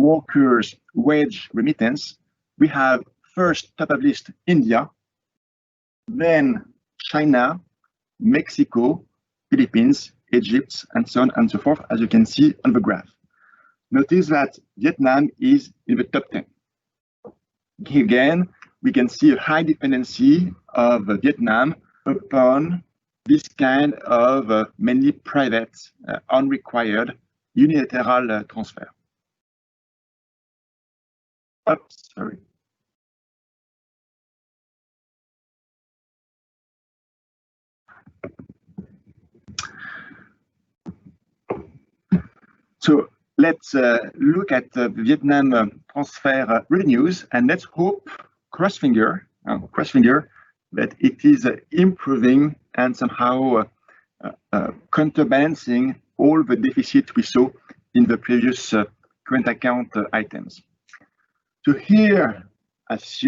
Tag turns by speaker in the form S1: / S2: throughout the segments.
S1: workers' wage remittance, we have first top of list India, then China, Mexico, Philippines, Egypt, and so on and so forth, as you can see on the graph. Notice that Vietnam is in the top 10. Again, we can see a high dependency of Vietnam upon this kind of mainly private, unrequired, unilateral transfer. Oops, sorry. So let's look at Vietnam transfer revenues, and let's hope, cross finger, that it is improving and somehow counterbalancing all the deficit we saw in the previous current account items. So here, as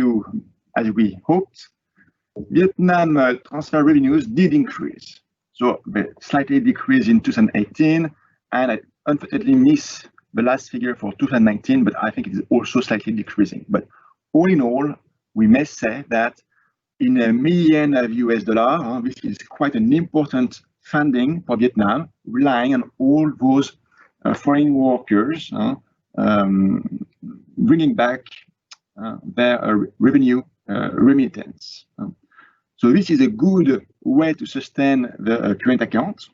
S1: we hoped, Vietnam transfer revenues did increase. So they slightly decreased in 2018, and I unfortunately miss the last figure for 2019, but I think it is also slightly decreasing. But all in all, we may say that in $1 million, this is quite an important funding for Vietnam, relying on all those foreign workers bringing back their revenue remittance. So this is a good way to sustain the current account.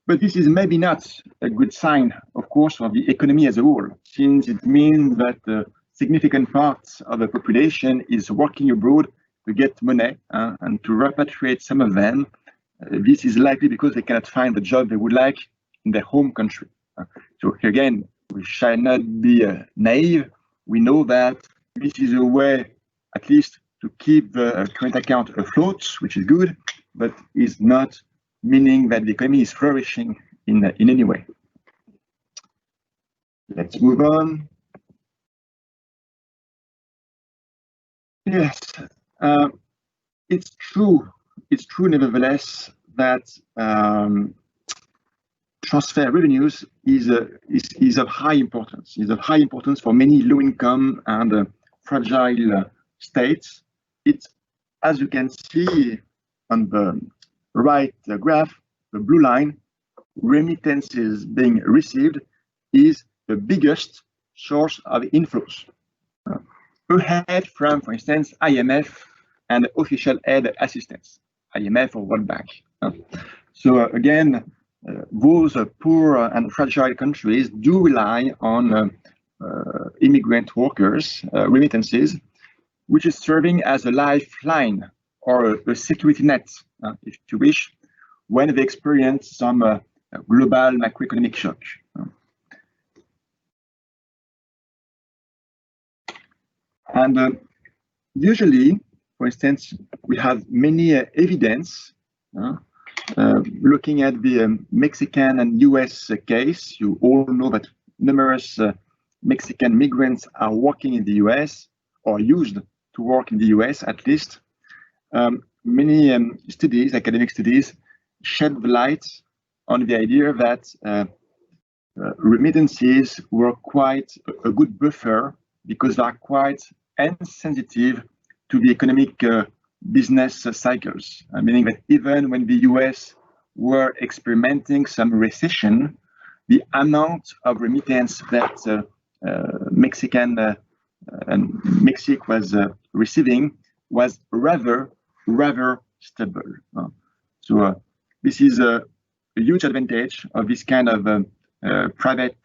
S1: But this is maybe not a good sign, of course, for the economy as a whole, since it means that significant parts of the population is working abroad to get money and to repatriate some of them. This is likely because they cannot find the job they would like in their home country. So again, we shall not be naive. We know that this is a way, at least, to keep the current account afloat, which is good, but is not meaning that the economy is flourishing in any way. Let's move on. Yes, it's true. It's true, nevertheless, that transfer revenues is of high importance. Is of high importance for many low-income and fragile states. It's, as you can see on the right graph, the blue line, remittances being received is the biggest source of inflows. Ahead from, for instance, IMF and official aid assistance, IMF or World Bank. So again, those poor and fragile countries do rely on immigrant workers, remittances, which is serving as a lifeline or a security net, if you wish, when they experience some global macroeconomic shock. And usually, for instance, we have many evidence looking at the Mexican and US case. You all know that numerous Mexican migrants are working in the US, or used to work in the US at least. Many studies, academic studies, shed the light on the idea that remittances were quite a good buffer because they are quite insensitive to the economic business cycles, meaning that even when the US were experimenting some recession, the amount of remittance that Mexico was receiving was rather stable. So this is a huge advantage of this kind of private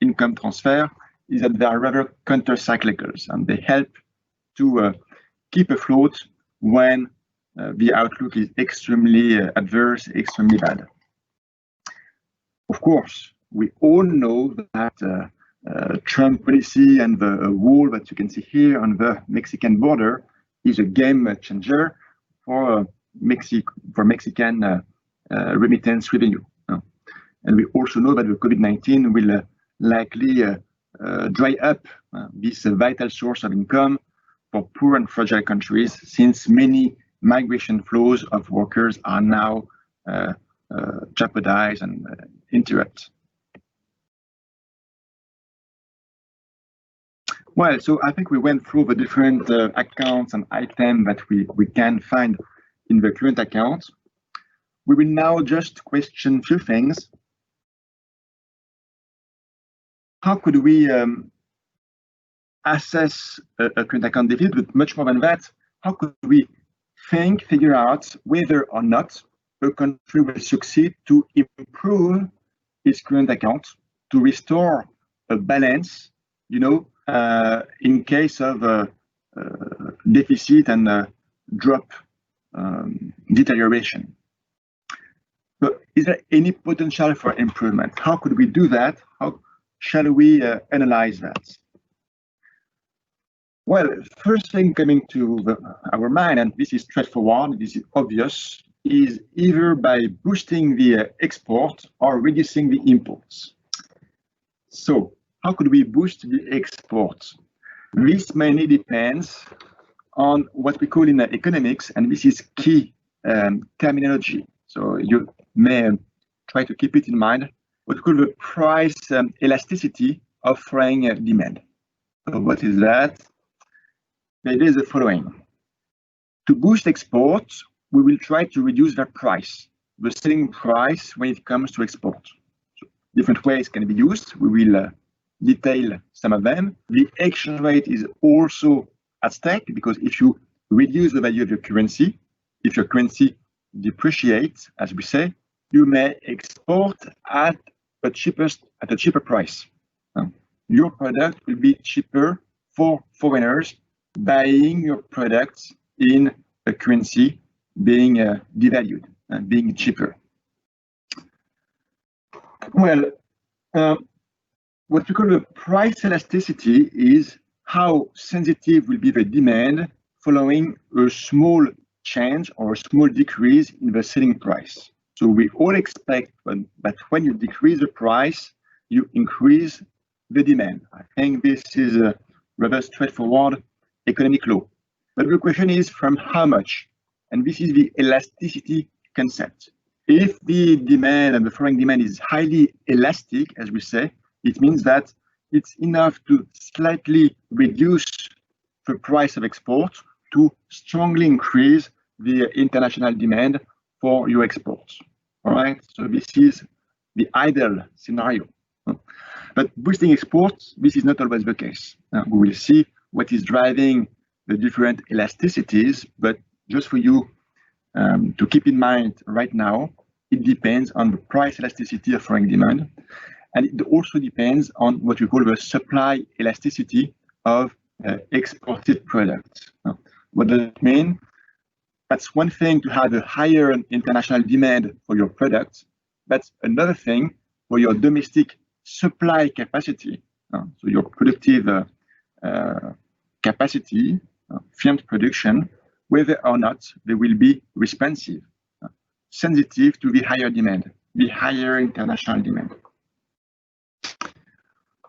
S1: income transfer, is that they are rather counter-cyclical, and they help to keep afloat when the outlook is extremely adverse, extremely bad. Of course, we all know that Trump policy and the wall that you can see here on the Mexican border is a game changer for Mexican remittance revenue. And we also know that the COVID-19 will likely dry up this vital source of income for poor and fragile countries, since many migration flows of workers are now jeopardized and interrupted. Well, so I think we went through the different accounts and items that we can find in the current account. We will now just question a few things. How could we assess a current account deficit? But much more than that, how could we figure out whether or not a country will succeed to improve its current account, to restore a balance, in case of deficit and drop deterioration. So is there any potential for improvement? How could we do that? How shall we analyze that? Well, first thing coming to our mind, and this is straightforward, this is obvious, is either by boosting the export or reducing the imports. So how could we boost the exports? This mainly depends on what we call in economics, and this is key terminology. So you may try to keep it in mind, what we call the price elasticity of foreign demand. So what is that? The idea is the following. To boost exports, we will try to reduce the price, the selling price when it comes to export. So different ways can be used. We will detail some of them. The exchange rate is also at stake because if you reduce the value of your currency, if your currency depreciates, as we say, you may export at a cheaper price. Your product will be cheaper for foreigners buying your products in a currency being devalued and being cheaper. Well, what we call the price elasticity is how sensitive will be the demand following a small change or a small decrease in the selling price. So we all expect that when you decrease the price, you increase the demand. I think this is a rather straightforward economic law. But the question is from how much? And this is the elasticity concept. If the demand and the foreign demand is highly elastic, as we say, it means that it's enough to slightly reduce the price of export to strongly increase the international demand for your exports. All right, so this is the ideal scenario. But boosting exports, this is not always the case. We will see what is driving the different elasticities, but just for you to keep in mind right now, it depends on the price elasticity of foreign demand, and it also depends on what we call the supply elasticity of exported products. What does it mean? That's one thing to have a higher international demand for your products. That's another thing for your domestic supply capacity. So your productive capacity, firm production, whether or not they will be responsive, sensitive to the higher demand, the higher international demand.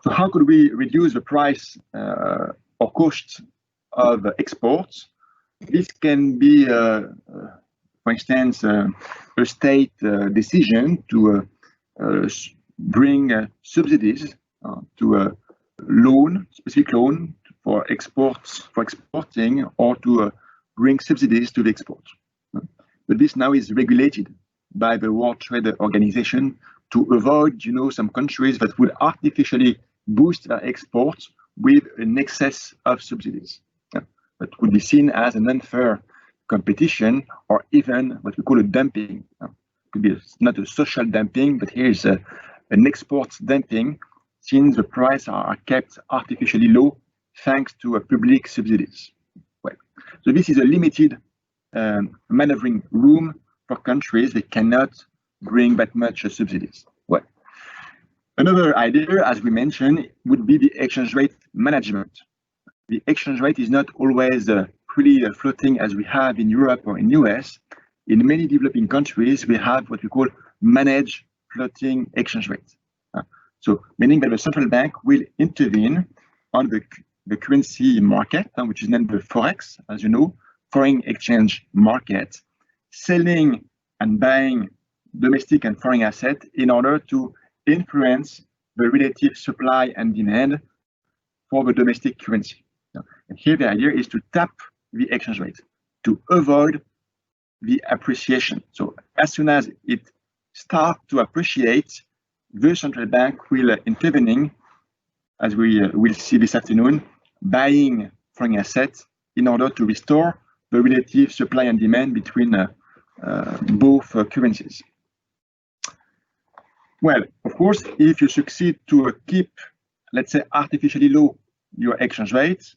S1: So how could we reduce the price or cost of exports? This can be, for instance, a state decision to bring subsidies to a specific loan for exporting, or to bring subsidies to the export. But this now is regulated by the World Trade Organization to avoid, some countries that would artificially boost their exports with an excess of subsidies. That would be seen as an unfair competition, or even what we call a dumping. It could be not a social dumping, but here is an export dumping, since the prices are kept artificially low thanks to public subsidies. Well, so this is a limited maneuvering room for countries that cannot bring that much subsidies. Well, another idea, as we mentioned, would be the exchange rate management. The exchange rate is not always fully floating as we have in Europe or in US. In many developing countries, we have what we call managed floating exchange rates. So meaning that the central bank will intervene on the currency market, which is named the Forex, as you know, foreign exchange market, selling and buying domestic and foreign assets in order to influence the relative supply and demand for the domestic currency. And here the idea is to tap the exchange rate to avoid the appreciation. So as soon as it starts to appreciate, the central bank will intervening, as we will see this afternoon, buying foreign assets in order to restore the relative supply and demand between both currencies. Well, of course, if you succeed to keep, let's say, artificially low your exchange rate,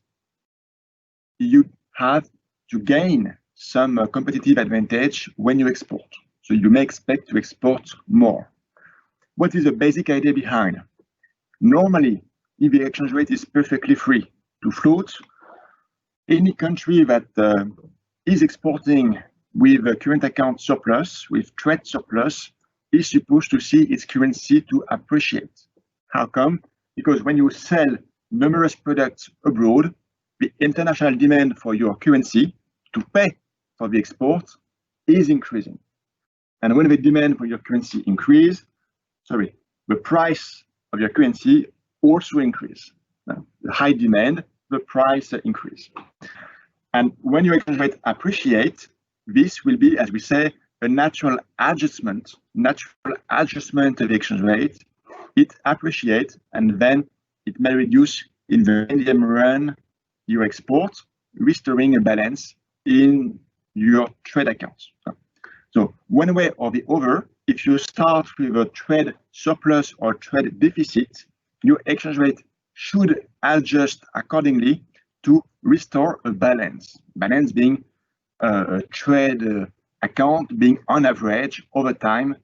S1: you have to gain some competitive advantage when you export. So you may expect to export more. What is the basic idea behind? Normally, if the exchange rate is perfectly free to float, any country that is exporting with a current account surplus, with trade surplus, is supposed to see its currency to appreciate. How come? Because when you sell numerous products abroad, the international demand for your currency to pay for the export is increasing. And when the demand for your currency increases, the price of your currency also increases. The high demand, the price increase. And when your exchange rate appreciates, this will be, as we say, a natural adjustment of the exchange rate. It appreciates, and then it may reduce in the medium run your export, restoring a balance in your trade accounts. So one way or the other, if you start with a trade surplus or trade deficit, your exchange rate should adjust accordingly to restore a balance. Balance being a trade account being on average over time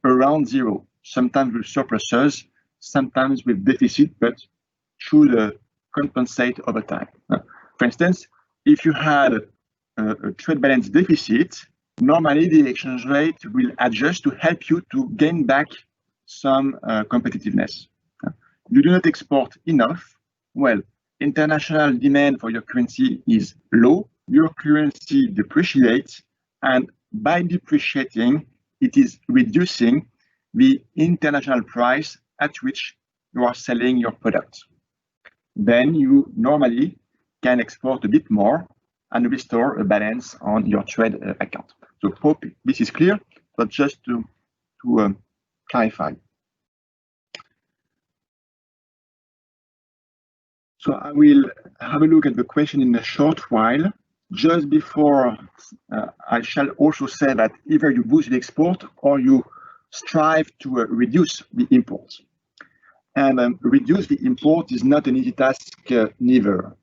S1: around zero, sometimes with surpluses, sometimes with deficit, but should compensate over time. For instance, if you had a trade balance deficit, normally the exchange rate will adjust to help you to gain back some competitiveness. You do not export enough, well, international demand for your currency is low, your currency depreciates, and by depreciating, it is reducing the international price at which you are selling your product. Then you normally can export a bit more and restore a balance on your trade account. So hope this is clear, but just to clarify. So I will have a look at the question in a short while. Just before, I shall also say that either you boost the export or you strive to reduce the imports. And reduce the import is not an easy task neither.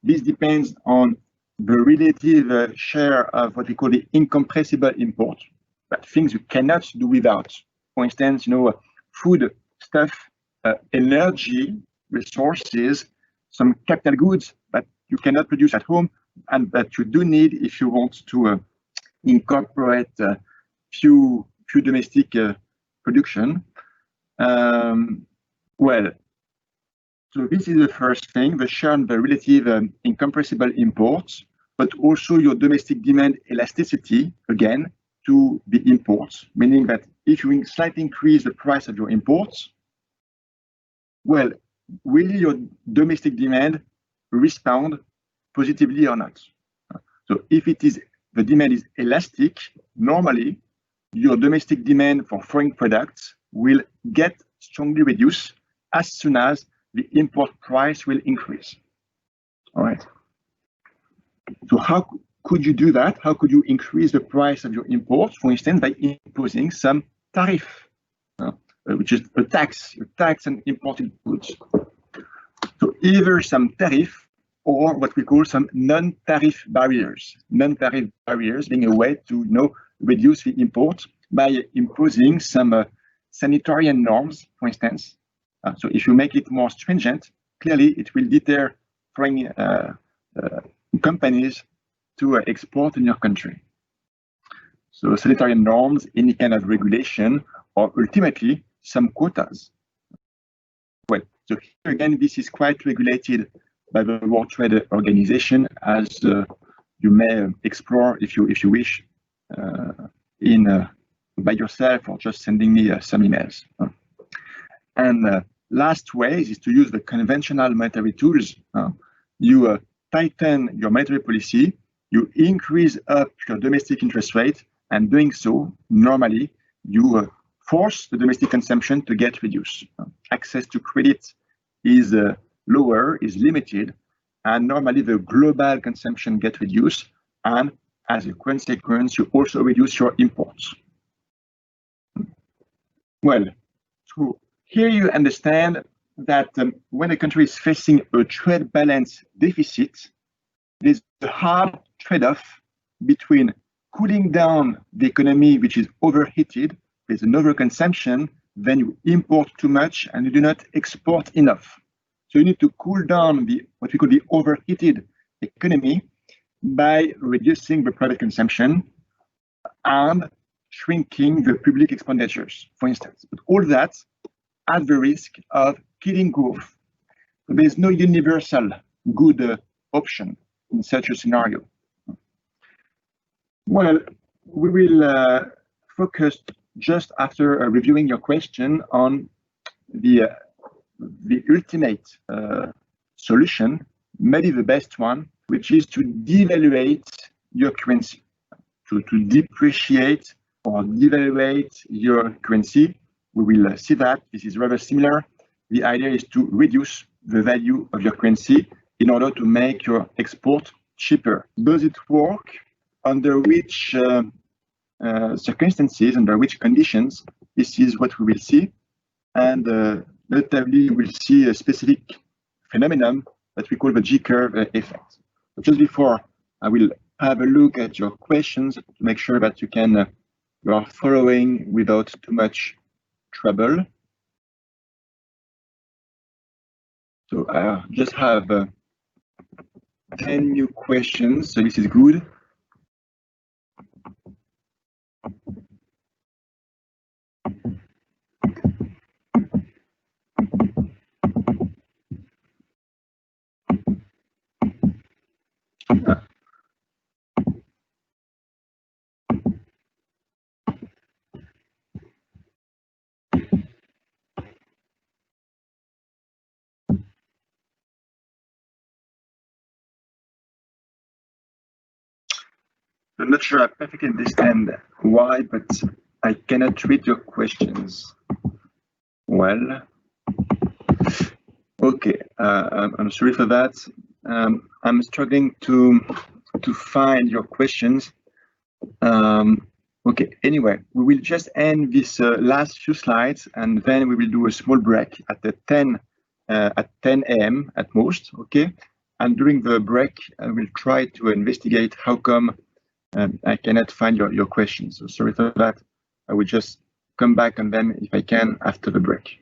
S1: This depends on the relative share of what we call the incompressible import, but things you cannot do without. For instance, food, stuff, energy, resources, some capital goods that you cannot produce at home and that you do need if you want to incorporate few domestic production. Well, so this is the first thing, the share and the relative incompressible imports, but also your domestic demand elasticity, again, to the imports, meaning that if you slightly increase the price of your imports, well, will your domestic demand respond positively or not? So if the demand is elastic, normally your domestic demand for foreign products will get strongly reduced as soon as the import price will increase. All right. So how could you do that? How could you increase the price of your imports, for instance, by imposing some tariff, which is a tax on imported goods? So either some tariff or what we call some non-tariff barriers. Non-tariff barriers being a way to reduce the import by imposing some sanitary norms, for instance. So if you make it more stringent, clearly it will deter foreign companies to export in your country. So sanitary norms, any kind of regulation, or ultimately some quotas. Well, so here again, this is quite regulated by the World Trade Organization, as you may explore if you wish by yourself or just sending me some emails. And last way is to use the conventional monetary tools. You tighten your monetary policy, you increase up your domestic interest rate, and doing so, normally, you force the domestic consumption to get reduced. Access to credit is lower, is limited, and normally the global consumption gets reduced, and as a consequence, you also reduce your imports. Well, so here you understand that when a country is facing a trade balance deficit, there's a hard trade-off between cooling down the economy, which is overheated, with an overconsumption, then you import too much and you do not export enough. So you need to cool down what we call the overheated economy by reducing the private consumption and shrinking the public expenditures, for instance. But all that at the risk of killing growth. There is no universal good option in such a scenario. Well, we will focus just after reviewing your question on the ultimate solution, maybe the best one, which is to devaluate your currency, to depreciate or devaluate your currency. We will see that this is rather similar. The idea is to reduce the value of your currency in order to make your export cheaper. Does it work? Under which circumstances, under which conditions? This is what we will see. And notably, we'll see a specific phenomenon that we call the J-curve effect. But just before, I will have a look at your questions to make sure that you are following without too much trouble. So I just have 10 new questions, so this is good. I'm not sure I perfectly understand why, but I cannot read your questions. Well, okay, I'm sorry for that. I'm struggling to find your questions. Okay, anyway, we will just end this last few slides, and then we will do a small break at 10 a.m. at most. Okay, and during the break, I will try to investigate how come I cannot find your questions. So sorry for that. I will just come back on them if I can after the break.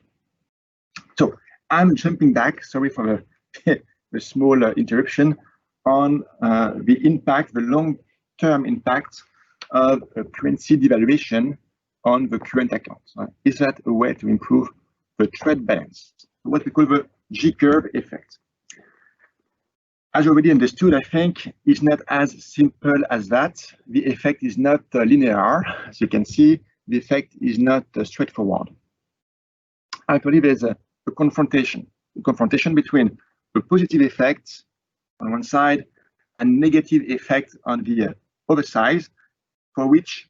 S1: So I'm jumping back. Sorry for the small interruption on the impact, the long-term impact of currency devaluation on the current account. Is that a way to improve the trade balance? What we call the J-curve effect. As you already understood, I think it's not as simple as that. The effect is not linear. As you can see, the effect is not straightforward. Actually, there's a confrontation between a positive effect on one side and negative effect on the other side, for which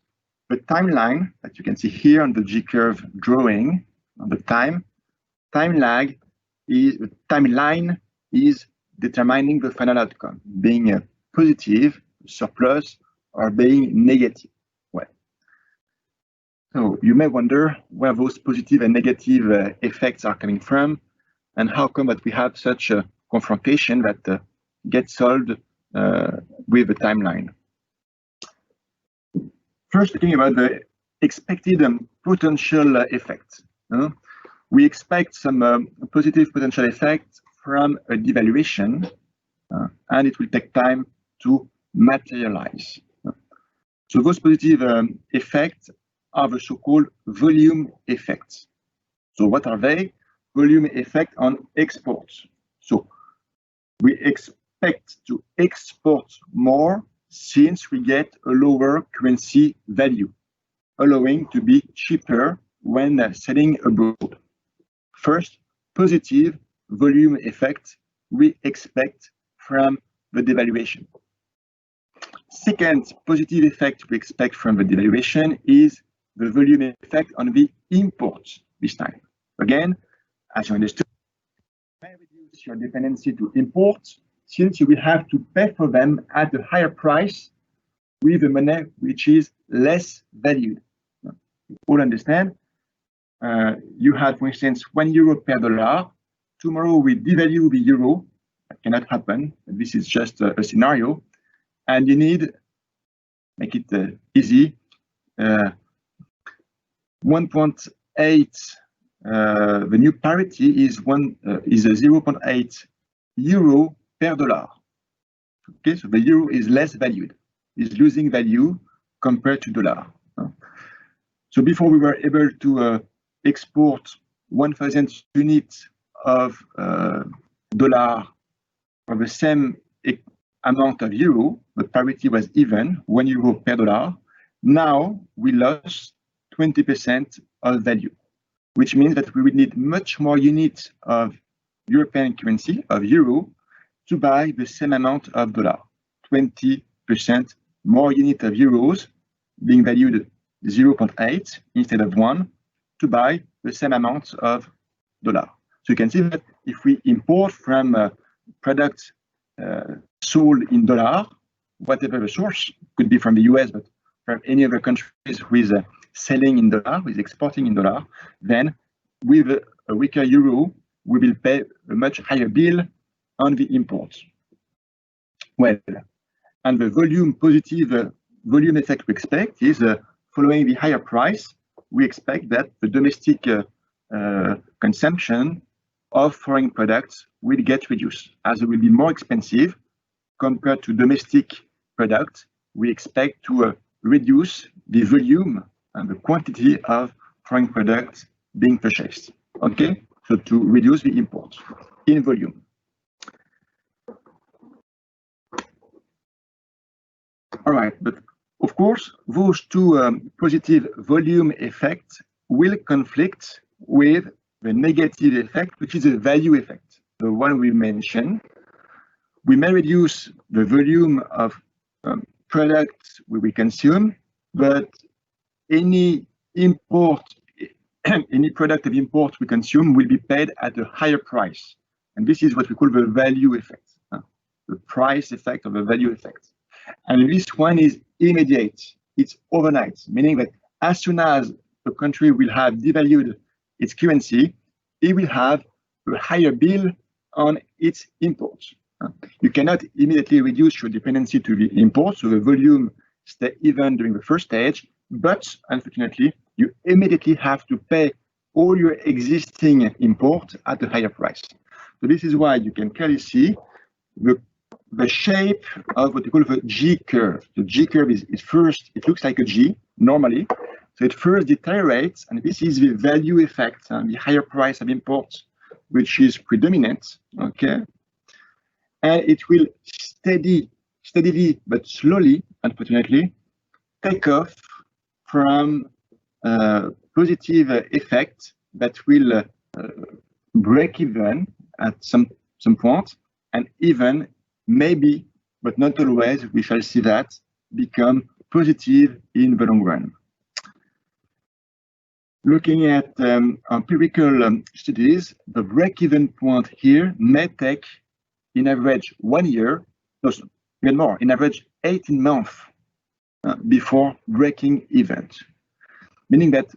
S1: the timeline that you can see here on the J-curve drawing on the timeline is determining the final outcome, being a positive, surplus, or being negative. Well, so you may wonder where those positive and negative effects are coming from, and how come that we have such a confrontation that gets solved with the timeline. First, talking about the expected potential effect. We expect some positive potential effect from a devaluation, and it will take time to materialize. So those positive effects are the so-called volume effects. So what are they? Volume effect on exports. So we expect to export more since we get a lower currency value, allowing to be cheaper when selling abroad. First positive volume effect we expect from the devaluation. Second positive effect we expect from the devaluation is the volume effect on the imports this time. Again, as you understood, you may reduce your dependency to imports since you will have to pay for them at a higher price with a money which is less valued. You all understand? You have, for instance, €1 per dollar. Tomorrow we devalue the euro. That cannot happen. This is just a scenario. And you need, make it easy, 1.8. The new parity is 0.8 euro per dollar. Okay, so the euro is less valued, is losing value compared to dollar. So before we were able to export 1,000 units of dollar for the same amount of euro, the parity was even, €1 per dollar. Now we lost 20% of value, which means that we will need much more units of European currency, of euro, to buy the same amount of dollar. 20% more units of euros being valued 0.8 instead of 1 to buy the same amount of dollar. So you can see that if we import from products sold in dollar, whatever the source, could be from the US, but from any other countries who is selling in dollar, who is exporting in dollar, then with a weaker euro, we will pay a much higher bill on the imports. Well, and the volume positive volume effect we expect is following the higher price, we expect that the domestic consumption of foreign products will get reduced. As it will be more expensive compared to domestic products, we expect to reduce the volume and the quantity of foreign products being purchased. Okay, so to reduce the imports in volume. All right, but of course, those two positive volume effects will conflict with the negative effect, which is a value effect, the one we mentioned. We may reduce the volume of products we consume, but any import, any product of import we consume will be paid at a higher price. And this is what we call the value effect, the price effect of the value effect. And this one is immediate, it's overnight, meaning that as soon as the country will have devalued its currency, it will have a higher bill on its imports. You cannot immediately reduce your dependency to the imports, so the volume stay even during the first stage, but unfortunately, you immediately have to pay all your existing imports at a higher price. So this is why you can clearly see the shape of what we call the G curve. The G curve is first, it looks like a G normally. So it first deteriorates, and this is the value effect, the higher price of imports, which is predominant, okay? And it will steadily, but slowly, unfortunately, take off from positive effect that will break even at some point, and even maybe, but not always, we shall see that become positive in the long run. Looking at empirical studies, the break-even point here may take, in average, 1 year, no, even more, in average 18 months before breaking even. Meaning that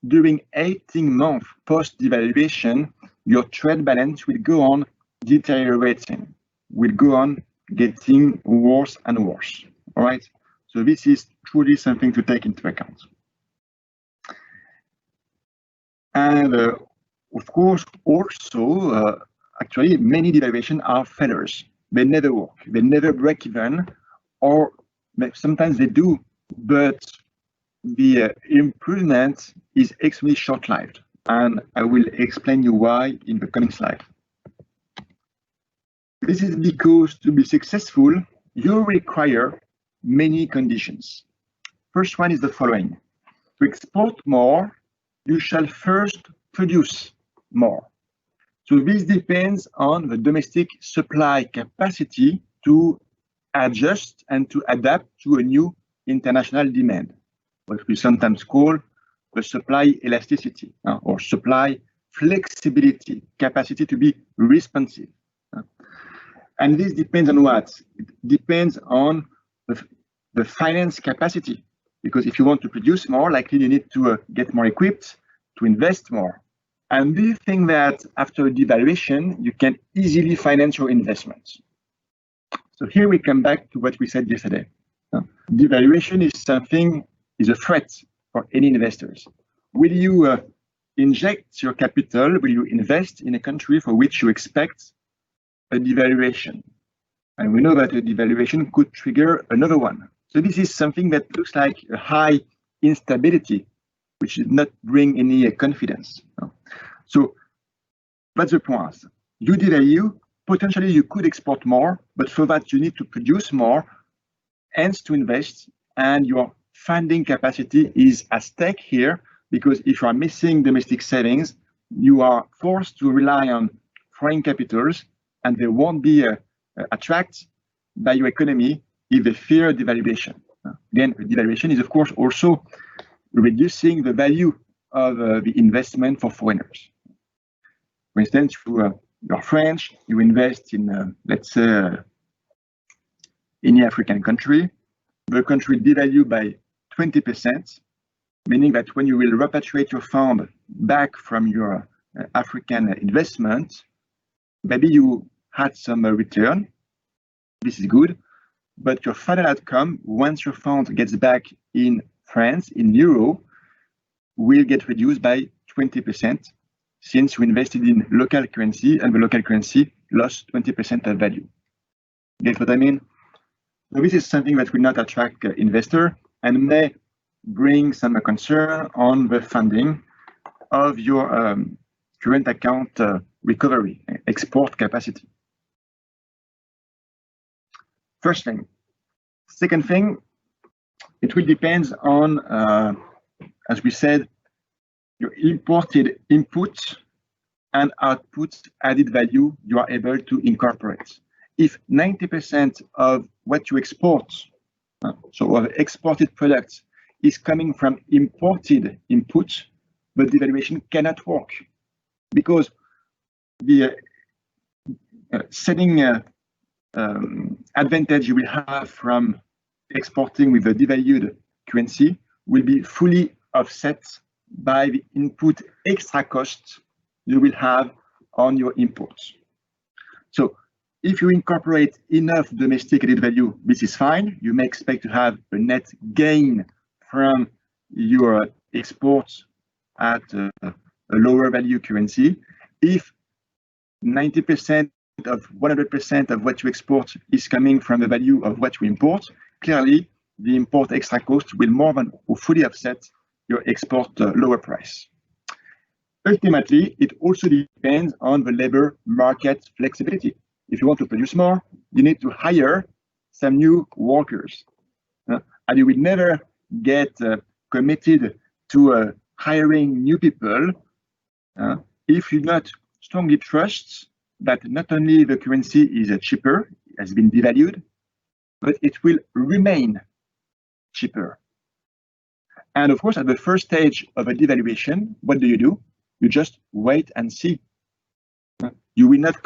S1: during 18 months post-devaluation, your trade balance will go on deteriorating, will go on getting worse and worse. All right, so this is truly something to take into account. And of course, also, actually, many devaluations are failures. They never work, they never break even, or sometimes they do, but the improvement is extremely short-lived. And I will explain you why in the coming slide. This is because to be successful, you require many conditions. First one is the following. To export more, you shall first produce more. So this depends on the domestic supply capacity to adjust and to adapt to a new international demand, what we sometimes call the supply elasticity or supply flexibility, capacity to be responsive. And this depends on what? It depends on the finance capacity, because if you want to produce more, likely you need to get more equipped, to invest more. And we think that after devaluation, you can easily finance your investments. So here we come back to what we said yesterday. Devaluation is a threat for any investors. Will you inject your capital? Will you invest in a country for which you expect a devaluation? And we know that a devaluation could trigger another one. So this is something that looks like a high instability, which did not bring any confidence. So that's the point. You devalue, potentially you could export more, but for that you need to produce more, hence to invest, and your funding capacity is at stake here, because if you are missing domestic savings, you are forced to rely on foreign capitals, and they won't be attracted by your economy if they fear devaluation. Again, devaluation is of course also reducing the value of the investment for foreigners. For instance, you're French, you invest in, let's say, any African country, the country devalue by 20%, meaning that when you will repatriate your fund back from your African investment, maybe you had some return, this is good, but your final outcome, once your fund gets back in France, in euro, will get reduced by 20%, since you invested in local currency and the local currency lost 20% of value. Get what I mean? So this is something that will not attract investor and may bring some concern on the funding of your current account recovery, export capacity. First thing. Second thing, it will depend on, as we said, your imported input and output added value you are able to incorporate. If 90% of what you export, so of exported products, is coming from imported input, the devaluation cannot work, because the selling advantage you will have from exporting with a devalued currency will be fully offset by the input extra costs you will have on your imports. So if you incorporate enough domestic added value, this is fine. You may expect to have a net gain from your exports at a lower value currency. If 90% of 100% of what you export is coming from the value of what you import, clearly the import extra cost will more than fully offset your export lower price. Ultimately, it also depends on the labor market flexibility. If you want to produce more, you need to hire some new workers. And you will never get committed to hiring new people if you not strongly trust that not only the currency is cheaper, has been devalued, but it will remain cheaper. And of course, at the first stage of a devaluation, what do? You just wait and see. You will not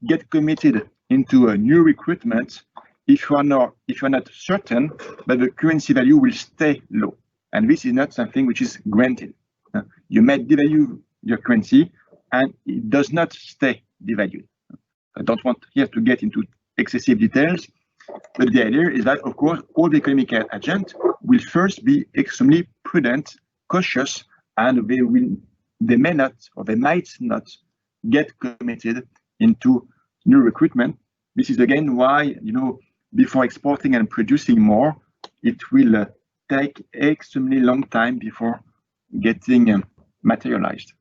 S1: get committed into a new recruitment if you are not certain that the currency value will stay low. And this is not something which is granted. You may devalue your currency and it does not stay devalued. I don't want here to get into excessive details, but the idea is that, of course, all the economic agents will first be extremely prudent, cautious, and they may not, or they might not get committed into new recruitment. This is again why, before exporting and producing more, it will take extremely long time before getting materialized.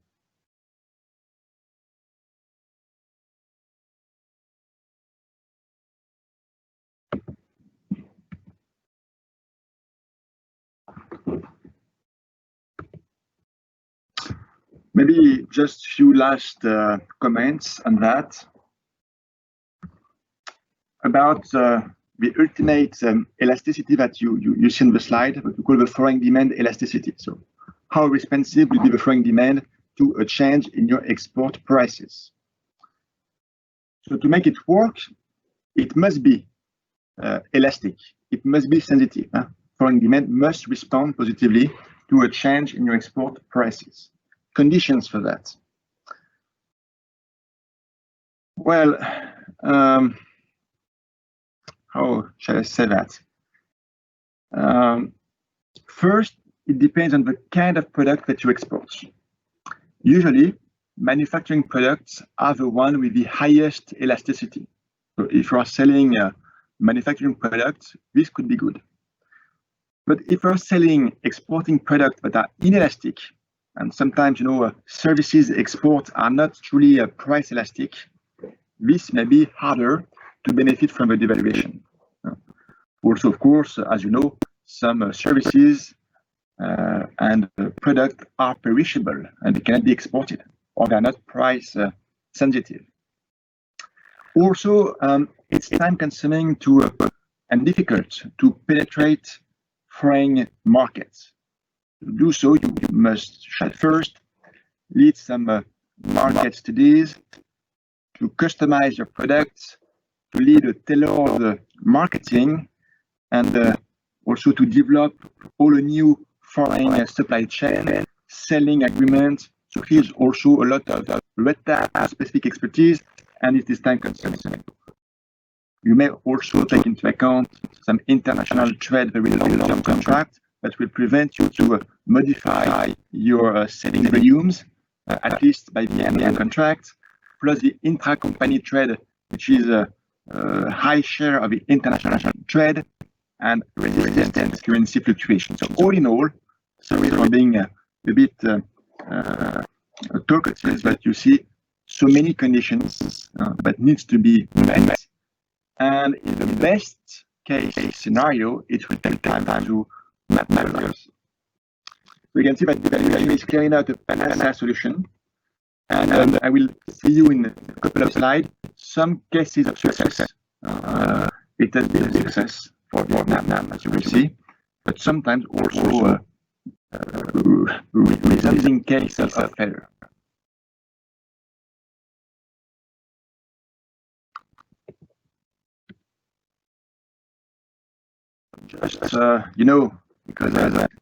S1: Maybe just a few last comments on that. About the ultimate elasticity that you see on the slide, what we call the foreign demand elasticity. So how responsive will be the foreign demand to a change in your export prices? So to make it work, it must be elastic. It must be sensitive. Foreign demand must respond positively to a change in your export prices. Conditions for that. Well, how shall I say that? First, it depends on the kind of product that you export. Usually, manufacturing products are the one with the highest elasticity. So if you are selling manufacturing products, this could be good. But if you're selling exporting products that are inelastic, and sometimes services export are not truly price elastic, this may be harder to benefit from the devaluation. Also, of course, as you know, some services and products are perishable and they cannot be exported, or they are not price sensitive. Also, it's time consuming and difficult to penetrate foreign markets. To do so, you must first lead some market studies, to customize your products, to lead a tailored marketing, and also to develop all a new foreign supply chain, selling agreements. So here's also a lot of red tape, specific expertise, and it is time consuming. You may also take into account some international trade, very long-term contracts that will prevent you to modify your selling volumes, at least by the end of the contract, plus the intra-company trade, which is a high share of the international trade and resistant to currency fluctuations. So all in all, sorry for being a bit talkative, but you see so many conditions that needs to be met. And in the best case scenario, it will take time to map numbers. So you can see that the devaluation is clearly not a panacea solution. And I will see you in a couple of slides some cases of success. It has been a success for Vietnam, as you will see, but sometimes also resulting cases of failure. Just because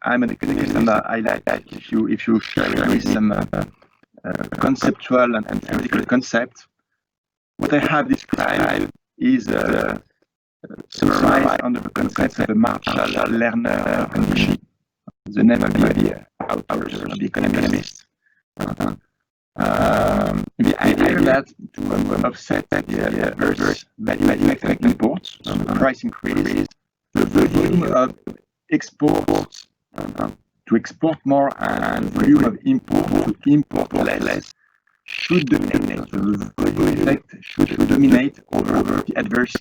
S1: I'm an economist and I like if you share with me some conceptual and theoretical concept. What I have described is summarized under the concept of the Marshall-Lerner condition, the name of the authors of the economist. The idea that to offset the adverse value effect imports, so the price increase, the volume of exports to export more and volume of import to import less should dominate. The volume effect should dominate over the adverse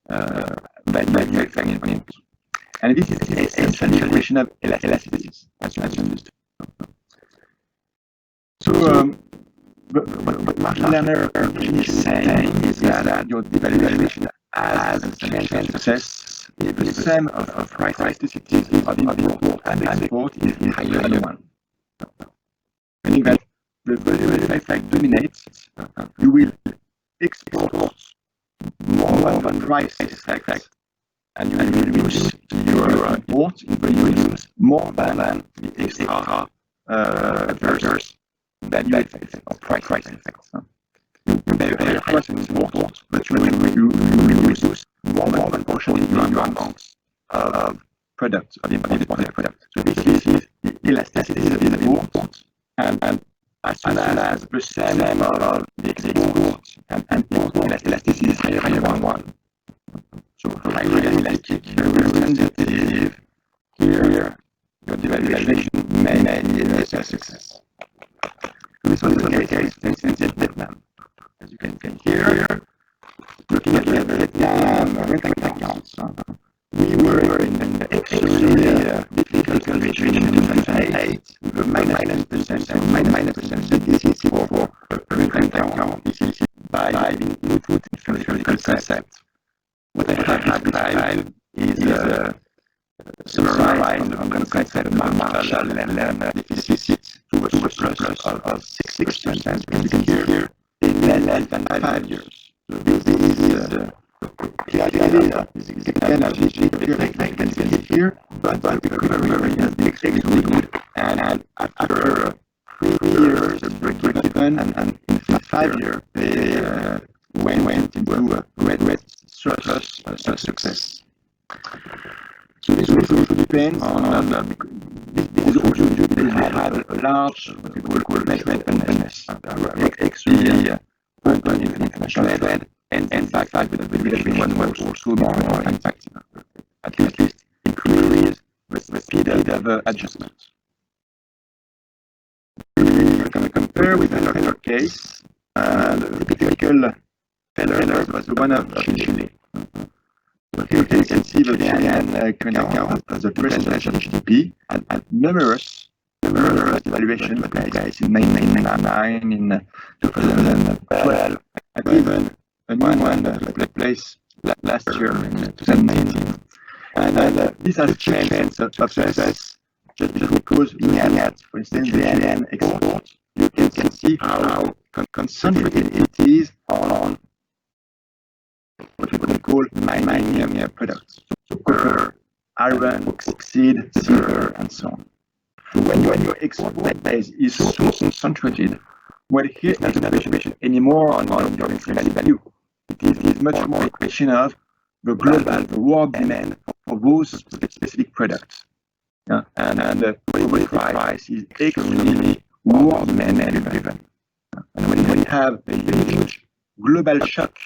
S1: value effect on imports. And this is essentially a question of elasticities, as you understood. So what Marshall-Lerner is saying is that your devaluation as a change success is the same of price elasticities of import and export is higher than one. Meaning that the volume effect dominates, you will export more than price effect, and you will reduce your import in volumes more than the extra adverse value effect or price effect. You pay a higher price in import, but you reduce more than proportionally your amount of product, of imported product. So this is the elasticity of the import, and as soon as the same of the export and import elasticity is higher than one. So highly elastic, very sensitive, here your devaluation may be a success. So this was the case for instance in Vietnam. As you can see here, looking at the Vietnam rental accounts, we were in an extremely difficult situation in 2008 with a -10% and sensitivity for a current account. This is by input theoretical concept. What I have described is summarized on the concept of Marshall-Lerner deficit to a surplus of 6%. You can see here in less than 5 years. So this is clear data. This is energy figure like you can see here, but the recovery has been extremely good. And after 3 years of break-even, and in 5 years, they went into a red surplus success. So this also depends on this opportunity they had a large what we call measurement openness, extremely open in international trade, and in fact the valuation was also more in fact at least increase the speed of adjustment. We can compare with another case, the typical teller was the one of Chile. Here you can see the Chilean current account as a percentage of GDP and numerous evaluation that guys in 1999, in 2012, and even a new one that took place last year in 2019. And this has changed of success just because looking at, for instance, the Chilean export, you can see how concentrated it is on what we call mining products, so copper, iron, bauxite, silver, and so on. So when your export base is so concentrated, well, here is not a question anymore on your intrinsic value. It is much more a question of the world demand for those specific products. And the global price is extremely world demand driven. And when you have a huge global shock,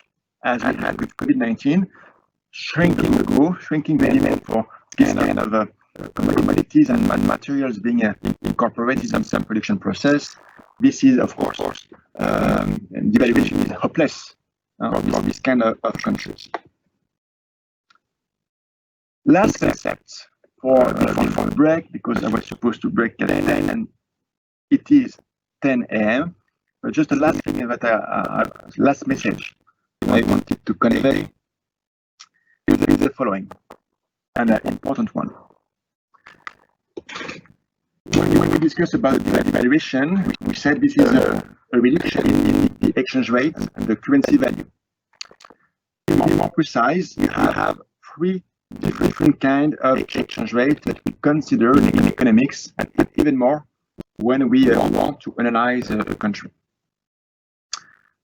S1: as we had with COVID-19, shrinking the demand for this kind of commodities and materials being incorporated in some production process, this is, of course, devaluation is hopeless for this kind of countries. Last concept before break, because I was supposed to break at 10 and it is 10 a.m. But just the last thing that last message I wanted to convey is the following, and an important one. When we discuss about the devaluation, we said this is a reduction in the exchange rate and the currency value. To be more precise, you have 3 different kinds of exchange rate that we consider in economics, and even more when we want to analyze a country.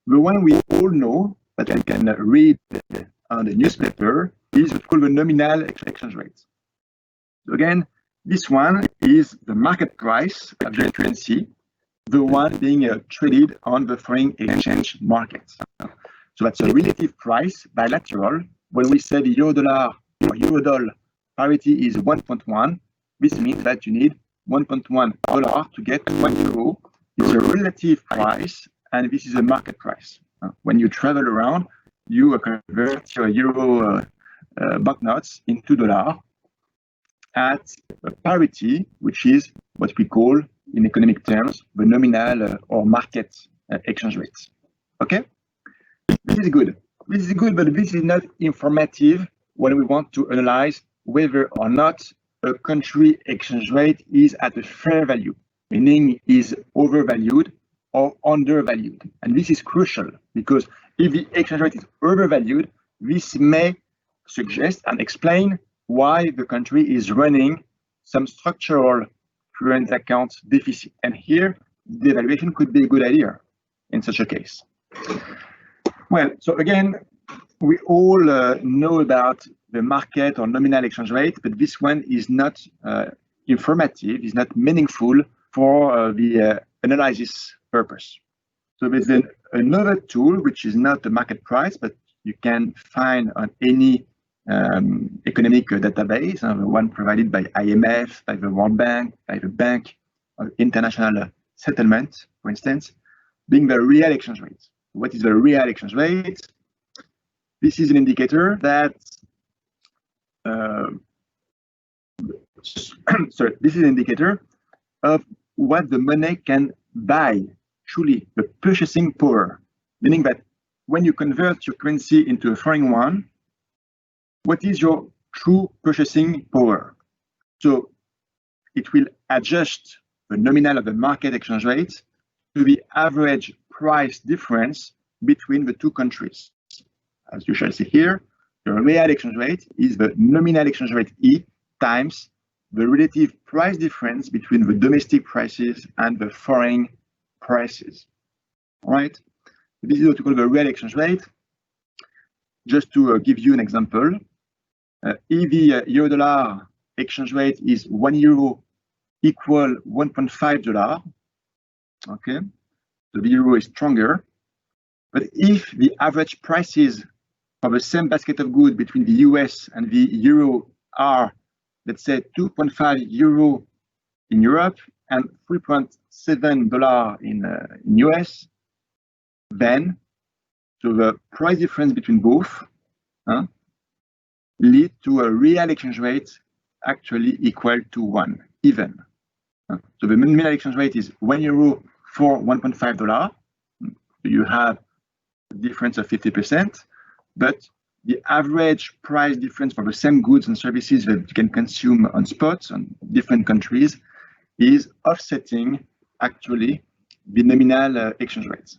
S1: The one we all know, that we can read on the newspaper, is what's called the nominal exchange rate. So again, this one is the market price of the currency, the one being traded on the foreign exchange market. So that's a relative price, bilateral. When we say the euro-dollar or euro-dollar parity is 1.1, this means that you need $1.1 to get 1 euro. It's a relative price, and this is a market price. When you travel around, you convert your euro banknotes into dollar at a parity, which is what we call, in economic terms, the nominal or market exchange rates. Okay? This is good. This is good, but this is not informative when we want to analyze whether or not a country exchange rate is at a fair value, meaning is overvalued or undervalued. And this is crucial because if the exchange rate is overvalued, this may suggest and explain why the country is running some structural current account deficit. And here, devaluation could be a good idea in such a case. Well, so again, we all know about the market or nominal exchange rate, but this one is not informative, is not meaningful for the analysis purpose. So there's another tool, which is not the market price, but you can find on any economic database, the one provided by IMF, by the World Bank, by the Bank of International Settlement, for instance, being the real exchange rate. What is the real exchange rate? This is an indicator that this is an indicator of what the money can buy truly the purchasing power, meaning that when you convert your currency into a foreign one, what is your true purchasing power? So it will adjust the nominal of the market exchange rate to the average price difference between the two countries. As you shall see here, the real exchange rate is the nominal exchange rate E times the relative price difference between the domestic prices and the foreign prices. All right, this is what we call the real exchange rate. Just to give you an example, if the euro-dollar exchange rate is €1 equal $1.5, okay, so the euro is stronger. But if the average prices for the same basket of goods between the US and the euro are, let's say, €2.5 in Europe and $3.7 in US, then so the price difference between both lead to a real exchange rate actually equal to 1, even. So the nominal exchange rate is €1 for $1.5. You have a difference of 50%, but the average price difference for the same goods and services that you can consume on spots on different countries is offsetting actually the nominal exchange rates.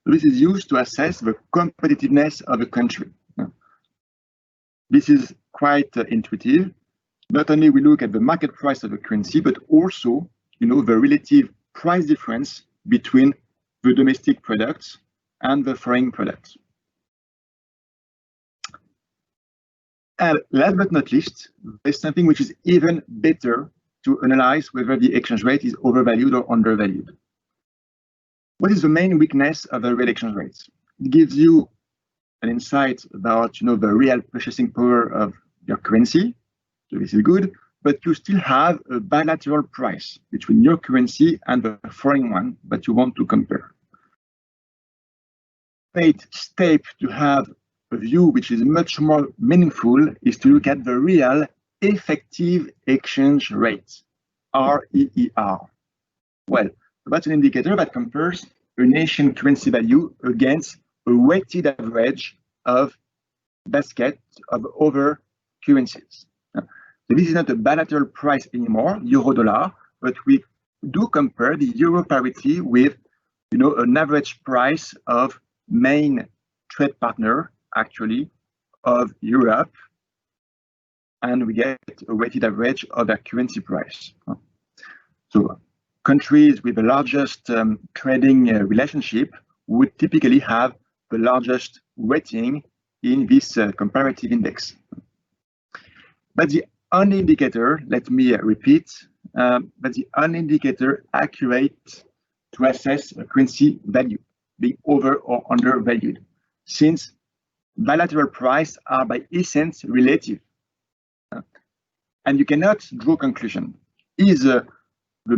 S1: So this is used to assess the competitiveness of a country. This is quite intuitive. Not only we look at the market price of a currency, but also, the relative price difference between the domestic products and the foreign products. And last but not least, there's something which is even better to analyze whether the exchange rate is overvalued or undervalued. What is the main weakness of the real exchange rates? It gives you an insight about the real purchasing power of your currency. So this is good, but you still have a bilateral price between your currency and the foreign one that you want to compare. The step to have a view which is much more meaningful is to look at the real effective exchange rate, REER. Well, that's an indicator that compares a nation currency value against a weighted average of basket of other currencies. So this is not a bilateral price anymore, euro-dollar, but we do compare the euro parity with, an average price of main trade partner, actually, of Europe, and we get a weighted average of their currency price. So countries with the largest trading relationship would typically have the largest weighting in this comparative index. But the only indicator, let me repeat, but the only indicator accurate to assess a currency value, being over or undervalued, since bilateral prices are by essence relative. And you cannot draw conclusion. Is the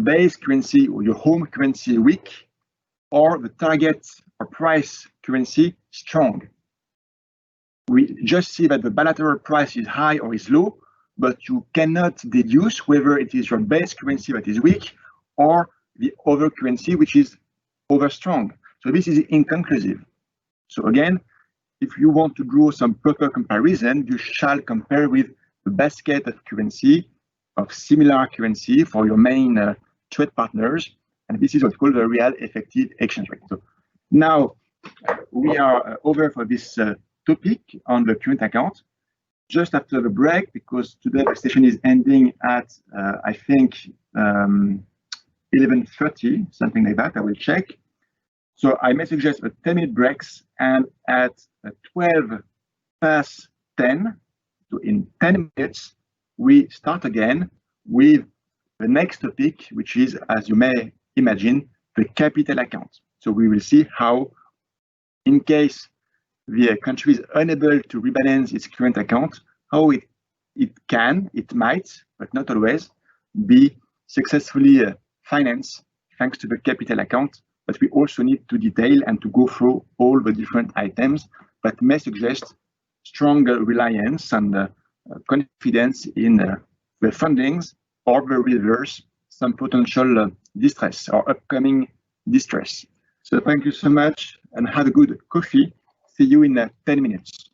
S1: base currency or your home currency weak, or the target or price currency strong? We just see that the bilateral price is high or is low, but you cannot deduce whether it is your base currency that is weak or the other currency which is over strong. So this is inconclusive. So again, if you want to draw some proper comparison, you shall compare with the basket of currency, of similar currency for your main trade partners, and this is what's called the real effective exchange rate. So now we are over for this topic on the current account. Just after the break, because today the session is ending at, I think, 11:30, something like that, I will check. So I may suggest a 10-minute breaks, and at 12 past 10, so in 10 minutes, we start again with the next topic, which is, as you may imagine, the capital account. So we will see how, in case the country is unable to rebalance its current account, how it might, but not always, be successfully financed thanks to the capital account. But we also need to detail and to go through all the different items that may suggest stronger reliance and confidence in the fundings, or the reverse, some potential distress or upcoming distress. So thank you so much and have a good coffee. See you in 10 minutes.